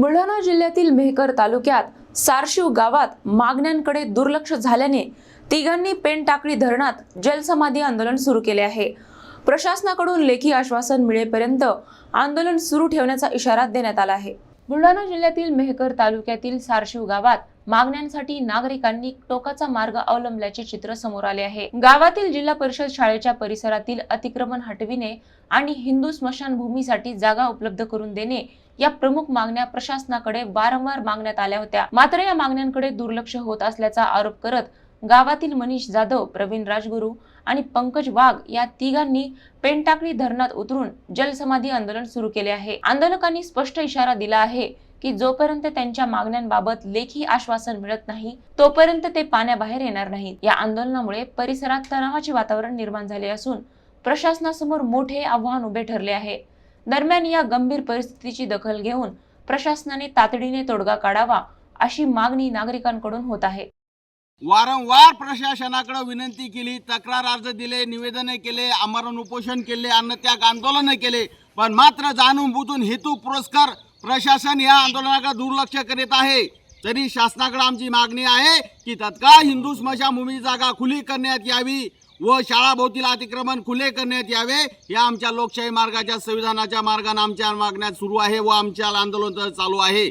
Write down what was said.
बुलढाणा जिल्ह्यातील मेहकर तालुक्यात सारशिव गावात मागण्यांकडे दुर्लक्ष झाल्याने तिघांनी पेनटाकळी धरणात जलसमाधी आंदोलन सुरू केले आहे। प्रशासनाकडून लेखी आश्वासन मिळेपर्यंत आंदोलन सुरू ठेवण्याचा इशारा देण्यात आला आहे। बुलढाणा जिल्ह्यातील मेहकर तालुक्यातील सारशिव गावात मागण्यांसाठी नागरिकांनी टोकाचा मार्ग अवलंबल्याचे चित्र समोर आले आहे। गावातील जिल्हा परिषद शाळेच्या परिसरातील अतिक्रमण हटविणे आणि हिंदू स्मशानभूमीसाठी जागा उपलब्ध करून देणे या प्रमुख मागण्या प्रशासनाकडे वारंवार मागण्यात आल्या होत्या। मात्र या मागण्यांकडे दुर्लक्ष होत असल्याचा आरोप करत गावातील मनीष जाधव, प्रवीण राजगुरू आणि पंकज वाघ या तिघांनी पेनटाकळी धरणात उतरून जलसमाधी आंदोलन सुरू केले आहे। आंदोलकांनी स्पष्ट इशारा दिला आहे की जोपर्यंत त्यांच्या मागण्यांबाबत लेखी आश्वासन मिळत नाही तोपर्यंत ते पाण्याबाहेर येणार नाहीत। या आंदोलनामुळे परिसरात तणावाचे वातावरण निर्माण झाले असून प्रशासनासमोर मोठे आव्हान उभे ठरले आहे। दरम्यान या गंभीर परिस्थितीची दखल घेऊन प्रशासनाने तातडीने तोडगा काढावा अशी मागणी नागरिकांकडून होत आहे। वारंवार प्रशासनाकडे विनंती केली, तक्रार अर्ज दिले, निवेदने केले, आमरण उपोषण केले, अन्नत्याग आंदोलन केले, पण मात्र जाणून बुजून हेतू पुरस्कार प्रशासन या आंदोलनाकडे दुर्लक्ष करीत आहे। तरी शासनाकडे आमची मागणी आहे की तत्काळ हिंदू स्मशानभूमी जागा खुली करण्यात यावी व शाळाभोवतील अतिक्रमण खुले करण्यात यावे। या आमच्या लोकशाही मार्गाच्या संविधानाच्या मार्गाने आमच्या मागण्या सुरू आहे व आमच्या आंदोलन चालू आहे।